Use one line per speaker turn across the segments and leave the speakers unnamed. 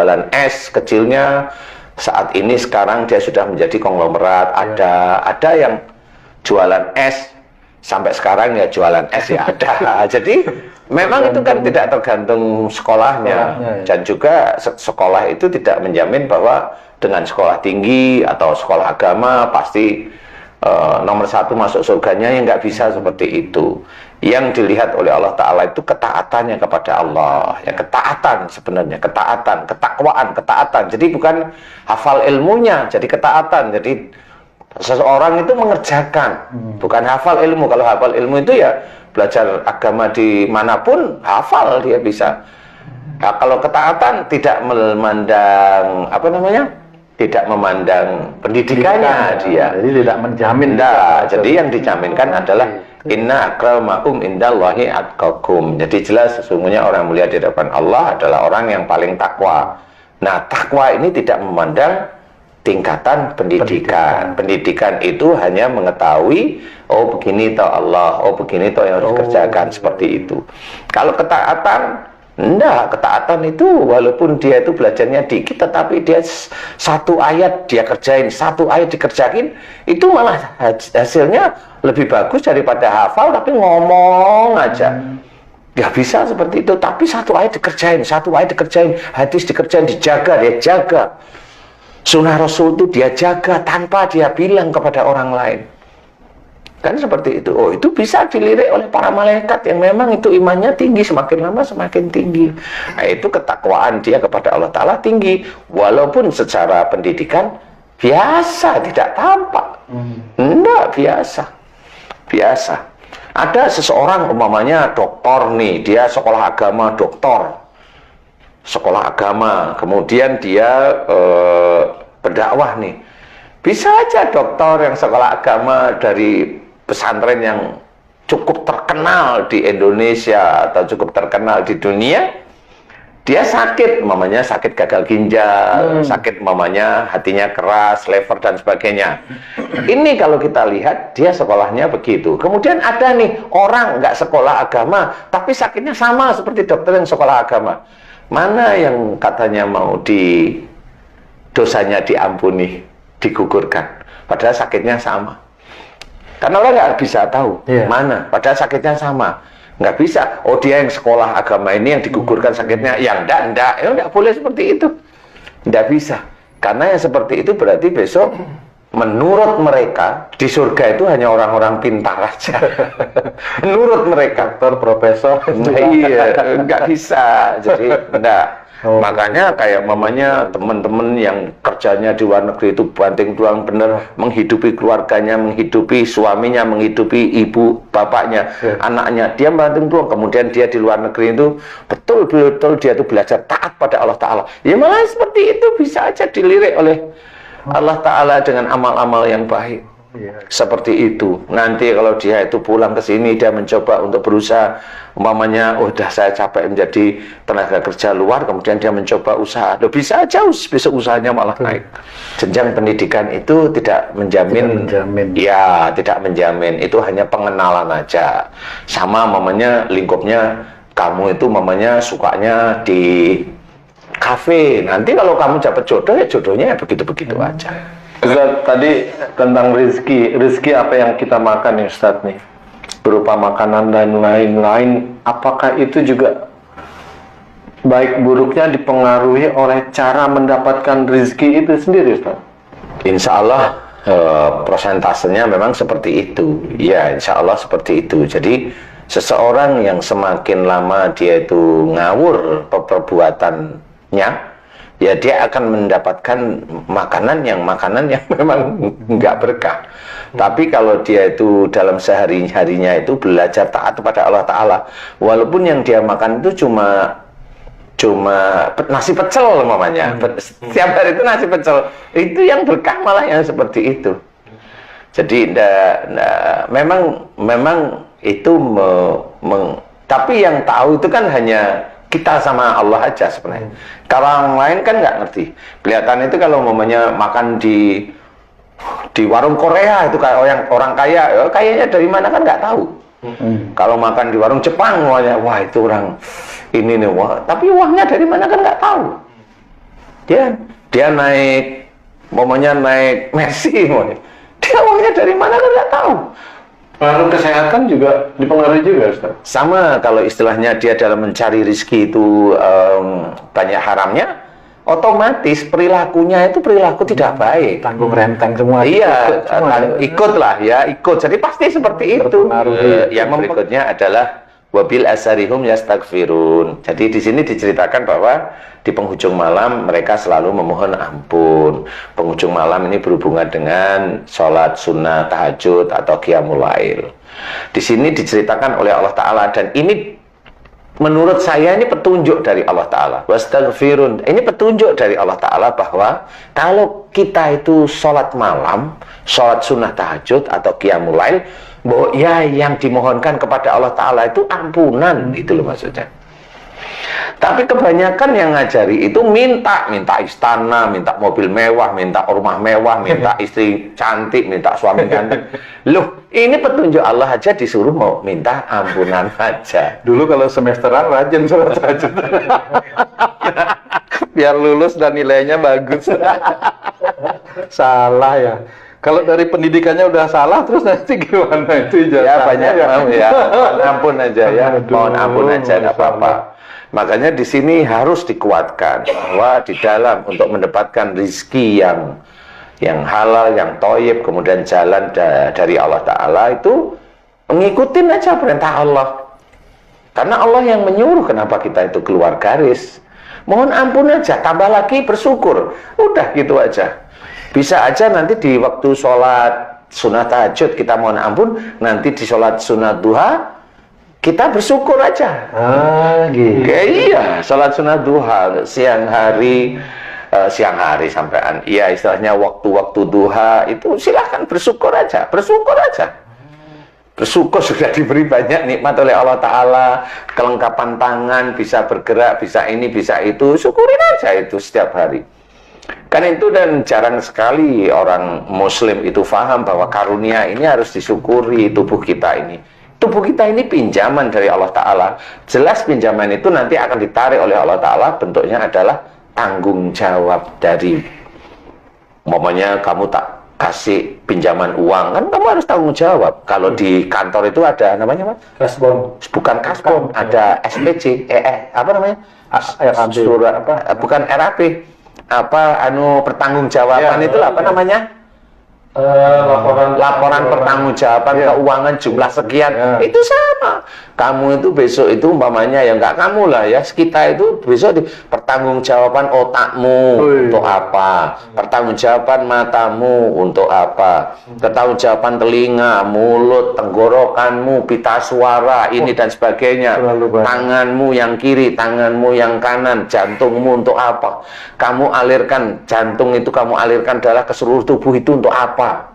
jualan es kecilnya, saat ini sekarang dia sudah menjadi konglomerat. Ada yang jualan es sampai sekarang ya jualan es ya ada. Jadi memang itu kan tidak tergantung sekolahnya, dan juga sekolah itu tidak menjamin bahwa dengan sekolah tinggi atau sekolah agama pasti nomor satu masuk surganya, yang nggak bisa seperti itu. Yang dilihat oleh Allah Ta'ala itu ketaatannya kepada Allah, ya ketaatan sebenarnya, ketaatan, ketakwaan, ketaatan. Jadi bukan hafal ilmunya, jadi ketaatan. Jadi seseorang itu mengerjakan, bukan hafal ilmu. Kalau hafal ilmu itu ya belajar agama dimanapun hafal dia bisa. Nah, kalau ketaatan tidak memandang tidak memandang pendidikannya dia.
Jadi tidak menjamin.
Jadi yang dijaminkan adalah inna akramakum indallahi atqakum. Jadi jelas sesungguhnya orang mulia di depan Allah adalah orang yang paling takwa. Nah, takwa ini tidak memandang tingkatan pendidikan. Pendidikan itu hanya mengetahui, oh begini toh Allah, oh begini toh yang harus kerjakan, seperti itu. Kalau ketaatan, enggak, ketaatan itu walaupun dia itu belajarnya dikit, tetapi dia satu ayat dia kerjain, satu ayat dikerjain, itu malah hasilnya lebih bagus daripada hafal tapi ngomong aja. Ya bisa seperti itu, tapi satu ayat dikerjain, hadis dikerjain, dijaga, dia jaga. Sunnah Rasul itu dia jaga tanpa dia bilang kepada orang lain. Kan seperti itu. Oh, itu bisa dilirik oleh para malaikat yang memang itu imannya tinggi, semakin lama semakin tinggi. Nah, itu ketakwaan dia kepada Allah Ta'ala tinggi, walaupun secara pendidikan biasa, tidak tampak. Enggak, biasa. Ada seseorang umpamanya doktor nih, dia sekolah agama doktor, sekolah agama, kemudian dia berdakwah nih. Bisa aja doktor yang sekolah agama dari pesantren yang cukup terkenal di Indonesia atau cukup terkenal di dunia, dia sakit, mamanya sakit gagal ginjal, sakit mamanya hatinya keras, lever dan sebagainya. Ini kalau kita lihat dia sekolahnya begitu. Kemudian ada nih orang nggak sekolah agama tapi sakitnya sama seperti dokter yang sekolah agama. Mana yang katanya mau dosanya diampuni, digugurkan, padahal sakitnya sama? Karena orang nggak bisa tahu mana, padahal sakitnya sama. Nggak bisa, oh dia yang sekolah agama ini yang digugurkan sakitnya, yang enggak boleh seperti itu. Nggak bisa, karena yang seperti itu berarti besok menurut mereka di surga itu hanya orang-orang pintar aja. Menurut mereka,
dokter, profesor,
iya, nggak bisa. Jadi enggak. Makanya kayak mamanya teman-teman yang kerjanya di luar negeri itu banting tulang bener, menghidupi keluarganya, menghidupi suaminya, menghidupi ibu bapaknya, anaknya, dia banting tulang. Kemudian dia di luar negeri itu betul-betul dia itu belajar taat pada Allah Ta'ala. Ya malah seperti itu bisa aja dilirik oleh Allah Ta'ala dengan amal-amal yang baik. Seperti itu. Nanti kalau dia itu pulang ke sini, dia mencoba untuk berusaha, umpamanya, oh dah saya capek menjadi tenaga kerja luar, kemudian dia mencoba usaha. Loh, bisa aja besok usahanya malah naik. Jenjang pendidikan itu tidak menjamin. Ya, tidak menjamin. Itu hanya pengenalan aja. Sama mamanya lingkupnya, kamu itu mamanya sukanya di kafe. Nanti kalau kamu dapat jodoh, ya jodohnya ya begitu-begitu aja.
Ustaz, tadi tentang rezeki apa yang kita makan nih Ustaz nih, berupa makanan dan lain-lain, apakah itu juga baik buruknya dipengaruhi oleh cara mendapatkan rezeki itu sendiri Ustaz?
Insya Allah prosentasenya memang seperti itu. Ya, insya Allah seperti itu. Jadi seseorang yang semakin lama dia itu ngawur perbuatannya, ya dia akan mendapatkan makanan yang memang nggak berkah. Tapi kalau dia itu dalam sehari-harinya itu belajar taat kepada Allah Ta'ala, walaupun yang dia makan itu cuma nasi pecel namanya, setiap hari itu nasi pecel, itu yang berkah malah yang seperti itu. Jadi memang itu tapi yang tahu itu kan hanya kita sama Allah aja sebenarnya. Kalau orang lain kan nggak ngerti. Kelihatan itu kalau mamanya makan di warung Korea itu kayak orang kaya, ya, kayaknya dari mana kan nggak tahu. Kalau makan di warung Jepang, wah itu orang ini nih, wah, tapi uangnya dari mana kan nggak tahu. Dia naik, momennya naik Mercy, dia uangnya dari mana kan nggak tahu.
Pengaruh kesehatan juga dipengaruhi juga, Ustaz.
Sama kalau istilahnya dia dalam mencari rezeki itu banyak haramnya, otomatis perilakunya itu perilaku tidak baik.
Tanggung renteng semua.
Iya, ikutlah ya, ikut. Jadi pasti seperti itu. Yang berikutnya adalah wabil asarihum yastaghfirun. Jadi di sini diceritakan bahwa di penghujung malam mereka selalu memohon ampun. Penghujung malam ini berhubungan dengan sholat sunnah tahajud atau qiyamul lail. Di sini diceritakan oleh Allah Ta'ala, dan ini menurut saya ini petunjuk dari Allah Ta'ala. Wastaghfirun. Ini petunjuk dari Allah Ta'ala bahwa kalau kita itu sholat malam, sholat sunnah tahajud atau qiyamul lail, bahwa ya yang dimohonkan kepada Allah Ta'ala itu ampunan, itu loh maksudnya. Tapi kebanyakan yang ngajari itu minta istana, minta mobil mewah, minta rumah mewah, minta istri cantik, minta suami cantik. Loh, ini petunjuk Allah aja disuruh mau minta ampunan aja.
Dulu kalau semesteran rajin sholat tahajud. Biar lulus dan nilainya bagus. Salah ya. Kalau dari pendidikannya udah salah, terus nanti gimana itu?
Ya banyak ya. Mohon ampun aja ya. Mohon ampun aja, nggak apa-apa. Makanya di sini harus dikuatkan bahwa di dalam untuk mendapatkan rizki yang halal, yang thayyib, kemudian jalan dari Allah Ta'ala itu mengikutin aja perintah Allah. Karena Allah yang menyuruh, kenapa kita itu keluar garis. Mohon ampun aja, tambah lagi bersyukur. Udah gitu aja. Bisa aja nanti di waktu sholat sunnah tahajud kita mohon ampun, nanti di sholat sunnah duha kita bersyukur aja.
Gitu.
Iya, sholat sunnah duha siang hari sampean. Iya, istilahnya waktu-waktu duha itu silahkan bersyukur aja, bersyukur sudah diberi banyak nikmat oleh Allah Ta'ala, kelengkapan tangan, bisa bergerak, bisa ini, bisa itu, syukurin aja itu setiap hari. Kan itu, dan jarang sekali orang muslim itu paham bahwa karunia ini harus disyukuri. Tubuh kita ini pinjaman dari Allah Ta'ala. Jelas pinjaman itu nanti akan ditarik oleh Allah Ta'ala, bentuknya adalah tanggung jawab dari, umpamanya kamu tak kasih pinjaman uang, kan kamu harus tanggung jawab. Kalau di kantor itu ada namanya apa?
Kasbon.
Bukan kasbon, ada SPC, apa namanya?
Surat
apa? Bukan RAP. Pertanggungjawaban
ya,
itulah apa namanya? Laporan pertanggungjawaban keuangan jumlah sekian. Itu sama. Kamu itu besok itu umpamanya ya enggak kamu lah ya, kita itu besok di pertanggungjawaban otakmu untuk apa, pertanggungjawaban matamu untuk apa, pertanggungjawaban telinga, mulut, tenggorokanmu, pita suara ini dan sebagainya, tanganmu yang kiri, tanganmu yang kanan, jantungmu untuk apa, kamu alirkan jantung itu, kamu alirkan darah ke seluruh tubuh itu untuk apa.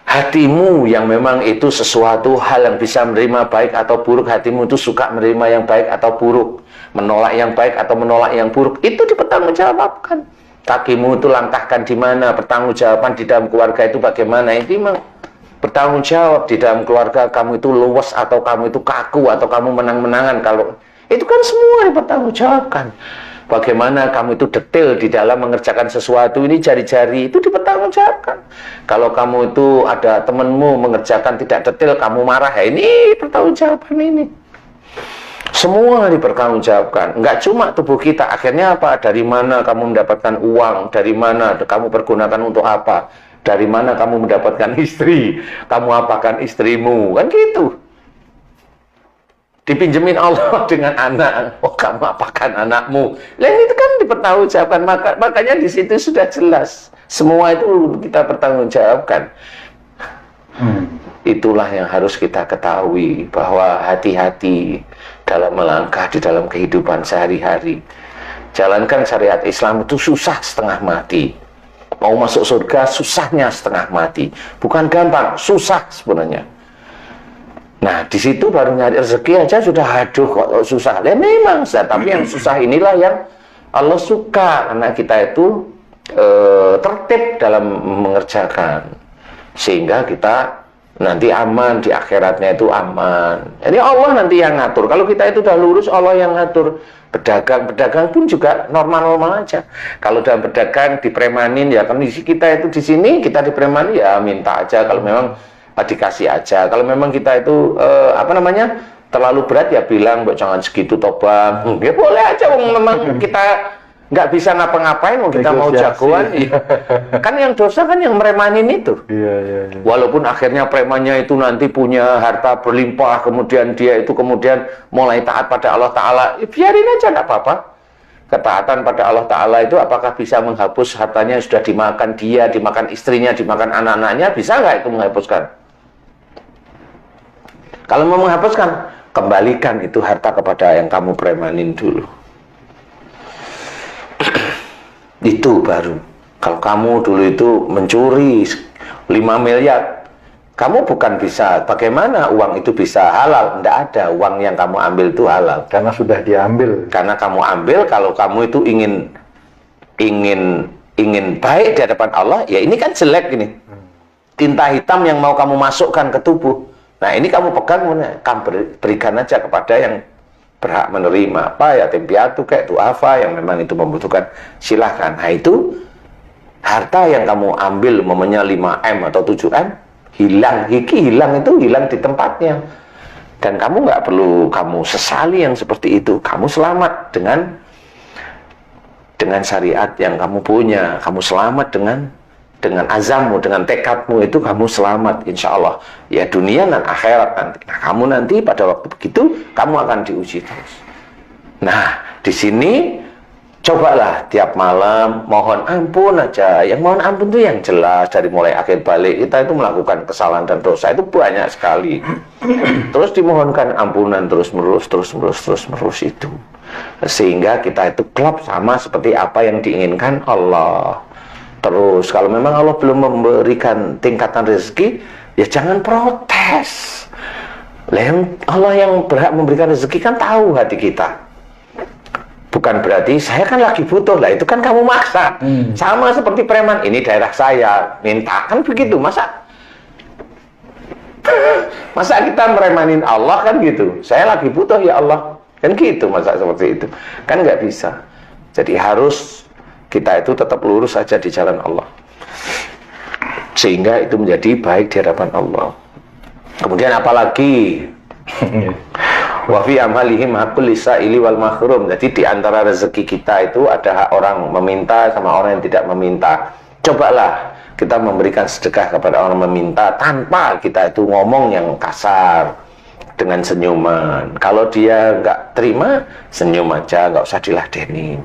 Hatimu yang memang itu sesuatu hal yang bisa menerima baik atau buruk, hatimu itu suka menerima yang baik atau buruk, menolak yang baik atau menolak yang buruk, itu dipertanggungjawabkan. Kakimu itu langkahkan di mana, pertanggungjawaban di dalam keluarga itu bagaimana, itu memang bertanggung jawab. Di dalam keluarga kamu itu luwes atau kamu itu kaku atau kamu menang-menangan, kalau itu kan semua dipertanggungjawabkan. Bagaimana kamu itu detail di dalam mengerjakan sesuatu, ini jari-jari itu dipertanggungjawabkan. Kalau kamu itu ada temanmu mengerjakan tidak detail, kamu marah, ya ini pertanggungjawaban ini. Semua dipertanggungjawabkan. Enggak cuma tubuh kita. Akhirnya apa? Dari mana kamu mendapatkan uang? Dari mana kamu pergunakan untuk apa? Dari mana kamu mendapatkan istri? Kamu apakan istrimu? Kan gitu. Dipinjemin Allah dengan anak, oh kamu apakan anakmu? Lain itu kan dipertanggungjawabkan. Makanya di situ sudah jelas. Semua itu kita pertanggungjawabkan. Itulah yang harus kita ketahui, bahwa hati-hati dalam melangkah di dalam kehidupan sehari-hari. Jalankan syariat Islam itu susah setengah mati. Mau masuk surga susahnya setengah mati. Bukan gampang, susah sebenarnya. Nah, di situ baru nyari rezeki aja sudah aduh kok susah. Ya memang, tapi yang susah inilah yang Allah suka, karena kita itu tertib dalam mengerjakan, sehingga kita nanti aman, di akhiratnya itu aman. Jadi Allah nanti yang ngatur. Kalau kita itu udah lurus, Allah yang ngatur. Berdagang pun juga normal-normal aja. Kalau dalam berdagang dipremanin, ya kondisi kita itu di sini, kita dipremanin, ya minta aja. Kalau memang dikasih aja. Kalau memang kita itu terlalu berat, ya bilang, jangan segitu toba. Ya boleh aja, memang kita nggak bisa ngapa-ngapain, kita mau jagoan. Ya. Kan yang dosa kan yang meremanin itu.
Iya.
Walaupun akhirnya premannya itu nanti punya harta berlimpah, kemudian dia itu kemudian mulai taat pada Allah Ta'ala, ya biarin aja, nggak apa-apa. Ketaatan pada Allah Ta'ala itu apakah bisa menghapus hartanya yang sudah dimakan dia, dimakan istrinya, dimakan anak-anaknya? Bisa nggak itu menghapuskan? Kalau mau menghapuskan, kembalikan itu harta kepada yang kamu premanin dulu. Itu baru. Kalau kamu dulu itu mencuri 5 miliar, kamu bukan bisa, bagaimana uang itu bisa halal? Tidak ada, uang yang kamu ambil itu halal.
Karena sudah diambil.
Karena kamu ambil, kalau kamu itu ingin baik di hadapan Allah, ya ini kan jelek ini. Tinta hitam yang mau kamu masukkan ke tubuh. Nah ini kamu pegang, kamu berikan aja kepada yang berhak menerima, apa yatim piatu kayak duafa yang memang itu membutuhkan, silahkan. Nah itu harta yang kamu ambil momennya 5M atau 7M hilang, hilang di tempatnya, dan kamu nggak perlu kamu sesali yang seperti itu. Kamu selamat dengan syariat yang kamu punya, kamu selamat dengan azammu, dengan tekadmu, itu kamu selamat insya Allah ya, dunia dan akhirat nanti. Nah, kamu nanti pada waktu begitu kamu akan diuji terus. Nah di sini cobalah tiap malam mohon ampun aja. Yang mohon ampun itu yang jelas, dari mulai akhir balik kita itu melakukan kesalahan dan dosa itu banyak sekali, terus dimohonkan ampunan terus menerus itu, sehingga kita itu klop sama seperti apa yang diinginkan Allah. Terus kalau memang Allah belum memberikan tingkatan rezeki, ya jangan protes. Allah yang berhak memberikan rezeki kan tahu hati kita. Bukan berarti saya kan lagi butuh, lah itu kan kamu maksa. Sama seperti preman, ini daerah saya, minta, kan begitu. Masa kita meremanin Allah kan gitu. Saya lagi butuh ya Allah, kan gitu, masa seperti itu. Kan nggak bisa. Jadi harus kita itu tetap lurus saja di jalan Allah, sehingga itu menjadi baik di hadapan Allah. Kemudian apalagi wa fi amalihim haqqul lisaili wal mahrum. Jadi di antara rezeki kita itu ada hak orang meminta sama orang yang tidak meminta. Cobalah kita memberikan sedekah kepada orang meminta tanpa kita itu ngomong yang kasar, dengan senyuman. Kalau dia nggak terima, senyum aja, nggak usah diladenin.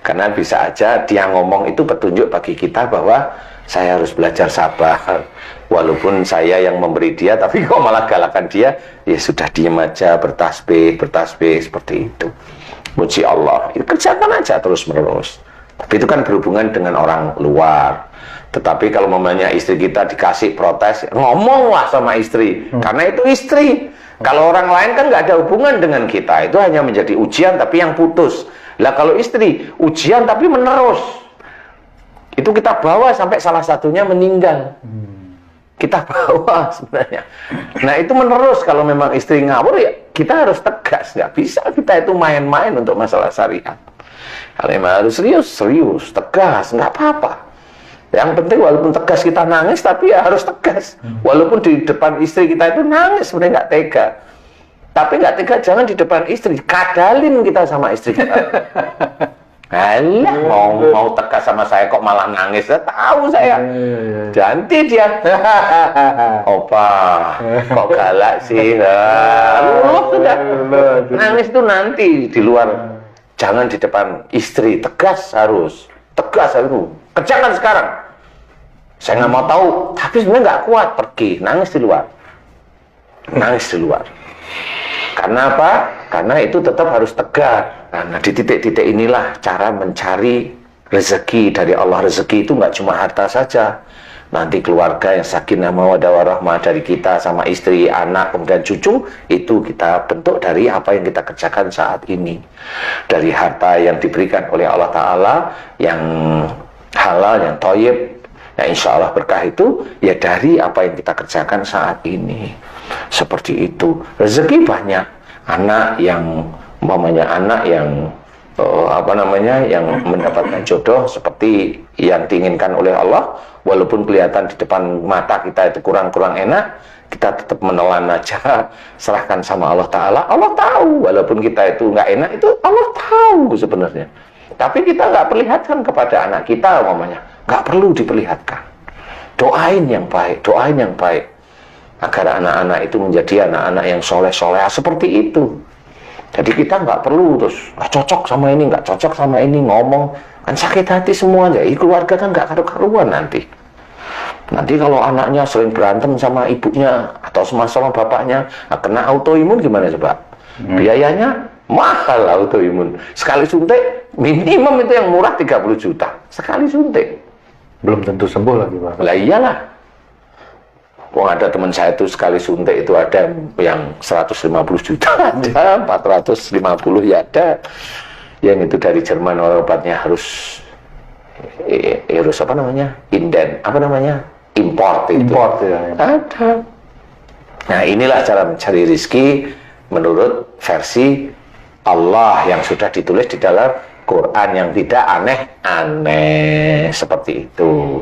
Karena bisa aja dia ngomong itu petunjuk bagi kita bahwa saya harus belajar sabar. Walaupun saya yang memberi dia, tapi kok malah galakan dia, ya sudah diem aja, bertasbih seperti itu. Muji Allah, itu kerjakan aja terus menerus. Tapi itu kan berhubungan dengan orang luar. Tetapi kalau mamanya istri kita dikasih protes, ngomonglah sama istri, karena itu istri. Kalau orang lain kan nggak ada hubungan dengan kita, itu hanya menjadi ujian tapi yang putus. Lah kalau istri, ujian tapi menerus. Itu kita bawa sampai salah satunya meninggal. Kita bawa sebenarnya. Nah itu menerus. Kalau memang istri ngawur, ya kita harus tegas. Nggak bisa kita itu main-main untuk masalah syariat. Kalau memang harus serius, tegas, nggak apa-apa. Yang penting walaupun tegas kita nangis, tapi ya harus tegas. Walaupun di depan istri kita itu nangis, sebenarnya nggak tega. Tapi nggak tega jangan di depan istri, kadalin kita sama istri kita. Alah, mau tegas sama saya kok malah nangis, tahu saya. Ganti dia. Opa, kok galak sih? Lu sudah nangis itu nanti di luar, jangan di depan istri. Tegas harus, kerjakan sekarang. Saya nggak mau tahu, tapi sebenarnya nggak kuat, pergi, nangis di luar. Karena apa? Karena itu tetap harus tegar. Nah, di titik-titik inilah cara mencari rezeki dari Allah. Rezeki itu nggak cuma harta saja. Nanti keluarga yang sakinah mawaddah warahmah dari kita sama istri, anak, kemudian cucu, itu kita bentuk dari apa yang kita kerjakan saat ini. Dari harta yang diberikan oleh Allah Ta'ala, yang halal, yang thayyib, Nah, insya Allah berkah itu ya dari apa yang kita kerjakan saat ini. Seperti itu. Rezeki banyak. Anak yang yang mendapatkan jodoh seperti yang diinginkan oleh Allah, walaupun kelihatan di depan mata kita itu kurang-kurang enak, kita tetap menelan aja, serahkan sama Allah Ta'ala. Allah tahu, walaupun kita itu nggak enak, itu Allah tahu sebenarnya. Tapi kita nggak perlihatkan kepada anak kita, nggak perlu diperlihatkan. Doain yang baik, agar anak-anak itu menjadi anak-anak yang soleh-soleh seperti itu. Jadi kita nggak perlu terus nggak cocok sama ini, ngomong kan sakit hati semua aja. Keluarga kan nggak karu-karuan nanti. Nanti kalau anaknya sering berantem sama ibunya atau sama bapaknya, kena autoimun gimana coba? Biayanya mahal autoimun. Sekali suntik minimum itu yang murah 30 juta. Sekali suntik.
Belum tentu sembuh lagi, Pak.
Lah iyalah. Ada teman saya itu sekali suntik itu ada yang 150 juta, ada 450 ya ada. Yang itu dari Jerman obatnya harus import itu.
Import ya.
Ada. Nah, inilah cara mencari rezeki menurut versi Allah yang sudah ditulis di dalam Quran, yang tidak aneh-aneh seperti itu.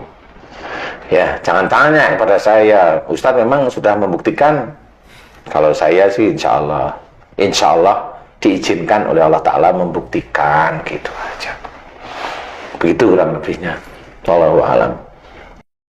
Ya, jangan tanya kepada saya, Ustadz memang sudah membuktikan. Kalau saya sih insya Allah diizinkan oleh Allah Ta'ala membuktikan, gitu aja. Begitu kurang lebihnya. Wallahu a'lam.